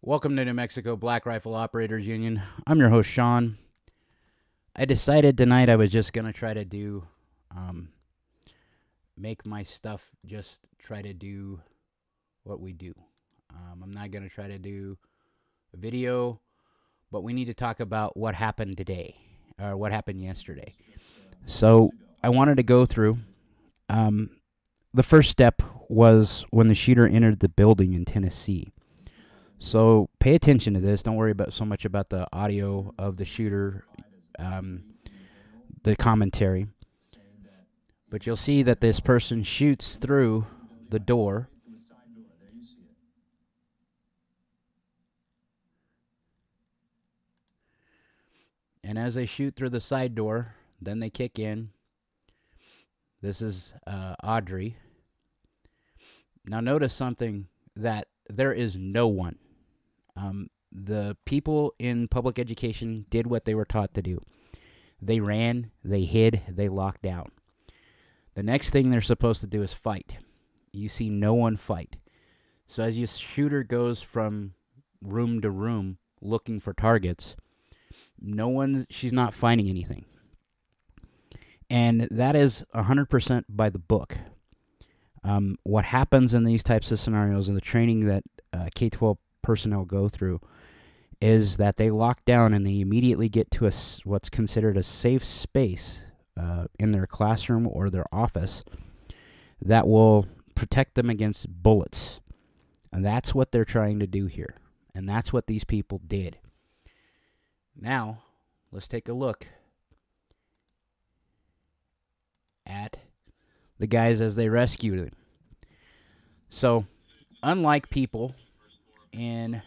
Welcome to New Mexico Black Rifle Operators Union. I'm your host, Sean. I decided tonight I was just going to try to make my stuff just try to do what we do. I'm not going to try to do a video, but we need to talk about what happened today, or what happened yesterday. So I wanted to go through. The first step was when the shooter entered the building in Tennessee. So pay attention to this. Don't worry about so much about the audio of the shooter, the commentary. But you'll see that this person shoots through the door. And as they shoot through the side door, then they kick in. This is Audrey. Now notice something, that there is no one. The people in public education did what they were taught to do. They ran, they hid, they locked down. The next thing they're supposed to do is fight. You see no one fight. So as your shooter goes from room to room looking for targets, she's not finding anything. And that is 100% by the book. What happens in these types of scenarios and the training that K-12 personnel go through is that they lock down and they immediately get to what's considered a safe space in their classroom or their office that will protect them against bullets. And that's what they're trying to do here. And that's what these people did. Now, let's take a look at the guys as they rescued him. So, unlike people in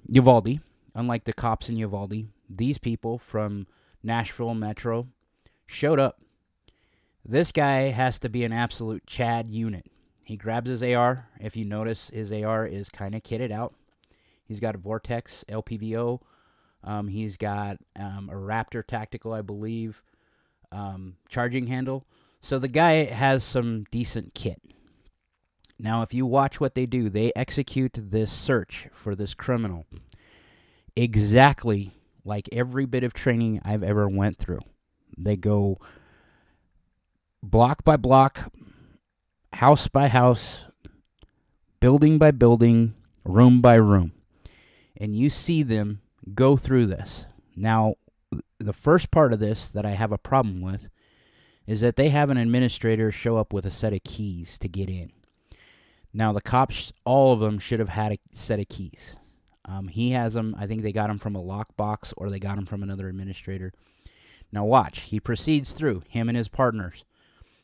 Uvalde, unlike the cops in Uvalde, these people from Nashville Metro showed up. This guy has to be an absolute Chad unit. He grabs his AR. If you notice, his AR is kind of kitted out. He's got a Vortex LPVO. He's got a Raptor Tactical, I believe, charging handle. So the guy has some decent kit. Now, if you watch what they do, they execute this search for this criminal exactly like every bit of training I've ever went through. They go block by block, house by house, building by building, room by room. And you see them go through this. Now, the first part of this that I have a problem with is that they have an administrator show up with a set of keys to get in. Now, the cops, all of them, should have had a set of keys. He has them. I think they got them from a lockbox or they got them from another administrator. Now, watch. He proceeds through, him and his partners.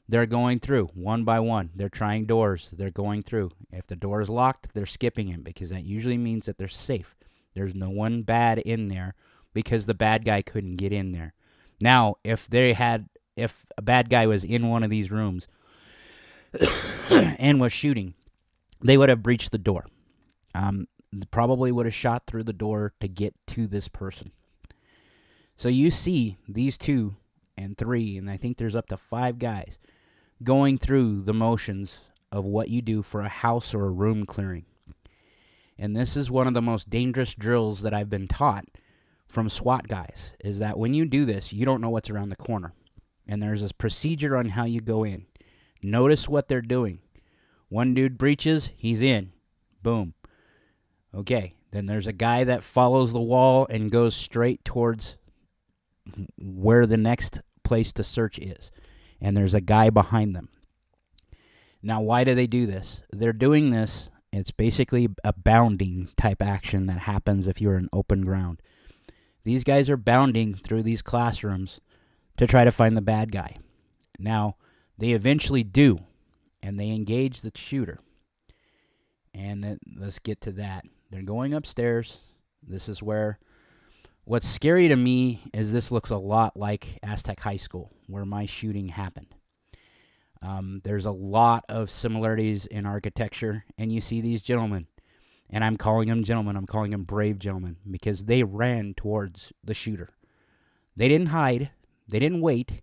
They're going through one by one. They're trying doors. They're going through. If the door is locked, they're skipping it because that usually means that they're safe. There's no one bad in there because the bad guy couldn't get in there. Now, if a bad guy was in one of these rooms and was shooting, they would have breached the door. Probably would have shot through the door to get to this person. So you see these 2 and 3, and I think there's up to 5 guys going through the motions of what you do for a house or a room clearing. And this is one of the most dangerous drills that I've been taught from SWAT guys, is that when you do this, you don't know what's around the corner. And there's a procedure on how you go in. Notice what they're doing. One dude breaches, he's in. Boom. Okay, then there's a guy that follows the wall and goes straight towards where the next place to search is. And there's a guy behind them. Now, why do they do this? They're doing this, it's basically a bounding type action that happens if you're in open ground. These guys are bounding through these classrooms to try to find the bad guy. Now, they eventually do, and they engage the shooter. And then, let's get to that. They're going upstairs. This is where, what's scary to me is this looks a lot like Aztec High School, where my shooting happened. There's a lot of similarities in architecture, and you see these gentlemen, and I'm calling them gentlemen, I'm calling them brave gentlemen, because they ran towards the shooter. They didn't hide. They didn't wait.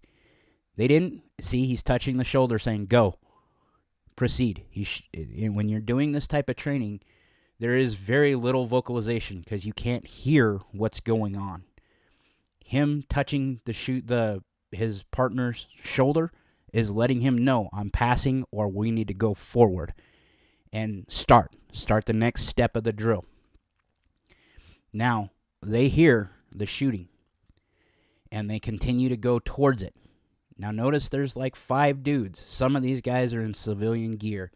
They didn't, see, he's touching the shoulder saying, go, proceed. When you're doing this type of training, there is very little vocalization because you can't hear what's going on. Him touching his partner's shoulder is letting him know I'm passing or we need to go forward and start the next step of the drill. Now, they hear the shooting and they continue to go towards it. Now, notice there's like 5 dudes. Some of these guys are in civilian gear,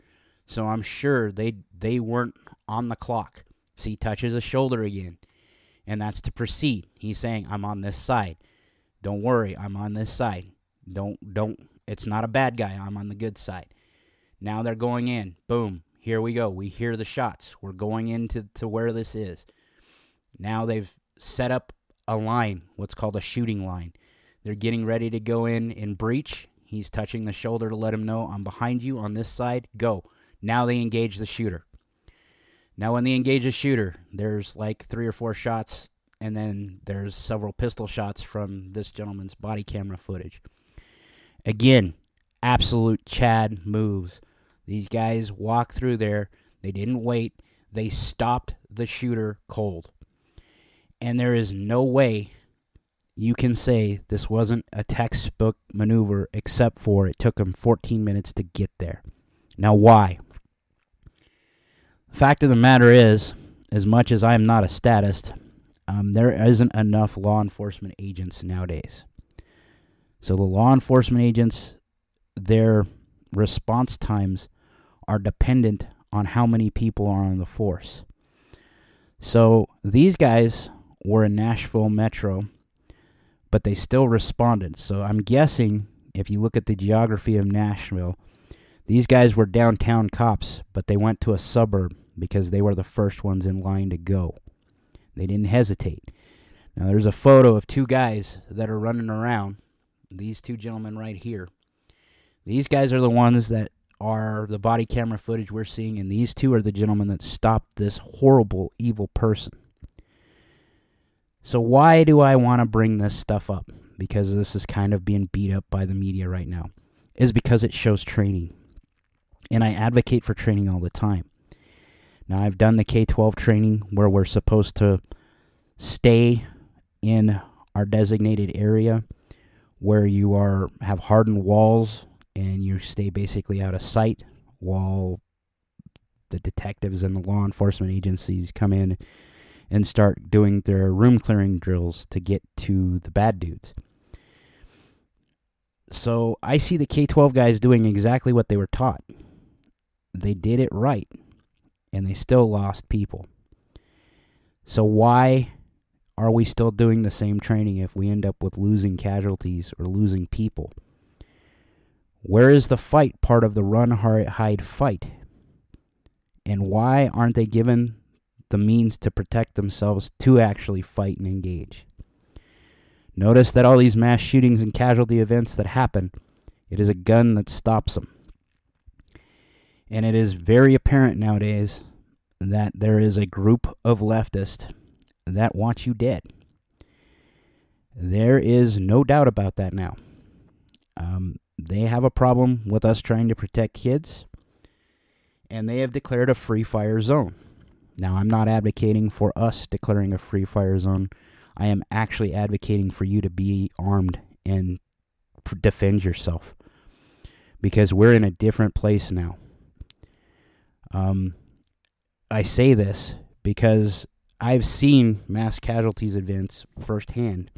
so I'm sure they weren't on the clock. So he touches his shoulder again, and that's to proceed. He's saying, I'm on this side. Don't worry, I'm on this side. Don't, it's not a bad guy. I'm on the good side. Now they're going in. Boom. Here we go. We hear the shots. We're going into where this is. Now they've set up a line, what's called a shooting line. They're getting ready to go in and breach. He's touching the shoulder to let him know, I'm behind you on this side. Go. Now they engage the shooter. Now when they engage the shooter, there's like 3 or 4 shots, and then there's several pistol shots from this gentleman's body camera footage. Again, absolute Chad moves. These guys walked through there. They didn't wait. They stopped the shooter cold. And there is no way you can say this wasn't a textbook maneuver, except for it took them 14 minutes to get there. Now, why? The fact of the matter is, as much as I'm not a statist, there isn't enough law enforcement agents nowadays. So the law enforcement agents, their response times are dependent on how many people are on the force. So these guys were in Nashville Metro, but they still responded. So I'm guessing, if you look at the geography of Nashville, these guys were downtown cops, but they went to a suburb because they were the first ones in line to go. They didn't hesitate. Now there's a photo of 2 guys that are running around. These 2 gentlemen right here. These guys are the ones that are the body camera footage we're seeing, and these 2 are the gentlemen that stopped this horrible, evil person. So why do I want to bring this stuff up? Because this is kind of being beat up by the media right now. Is because it shows training. And I advocate for training all the time. Now, I've done the K-12 training where we're supposed to stay in our designated area, where you have hardened walls and you stay basically out of sight while the detectives and the law enforcement agencies come in and start doing their room clearing drills to get to the bad dudes. So I see the K-12 guys doing exactly what they were taught. They did it right, and they still lost people. So why are we still doing the same training if we end up with losing casualties or losing people? Where is the fight part of the run, hide, fight? And why aren't they given the means to protect themselves to actually fight and engage? Notice that all these mass shootings and casualty events that happen, it is a gun that stops them. And it is very apparent nowadays that there is a group of leftists that want you dead. There is no doubt about that now. They have a problem with us trying to protect kids, and they have declared a free fire zone. Now, I'm not advocating for us declaring a free fire zone. I am actually advocating for you to be armed and defend yourself, because we're in a different place now. I say this because I've seen mass casualties events firsthand,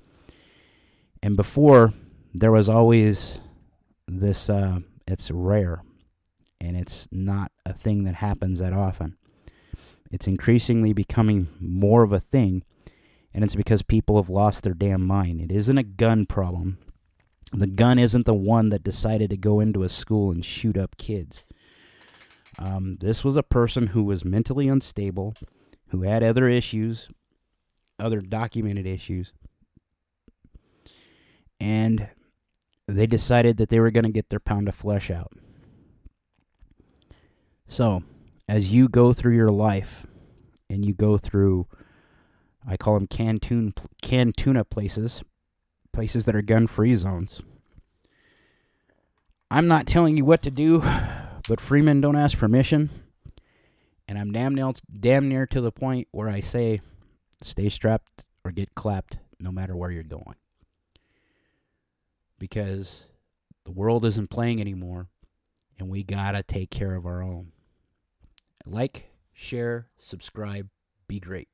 and before there was always this, it's rare, and it's not a thing that happens that often. It's increasingly becoming more of a thing, and it's because people have lost their damn mind. It isn't a gun problem. The gun isn't the one that decided to go into a school and shoot up kids. This was a person who was mentally unstable, who had other issues, other documented issues, and they decided that they were going to get their pound of flesh out. So, as you go through your life, and you go through, I call them cantuna places that are gun-free zones. I'm not telling you what to do, but free men don't ask permission. And I'm damn near to the point where I say, stay strapped or get clapped no matter where you're going. Because the world isn't playing anymore, and we gotta take care of our own. Like, share, subscribe, be great.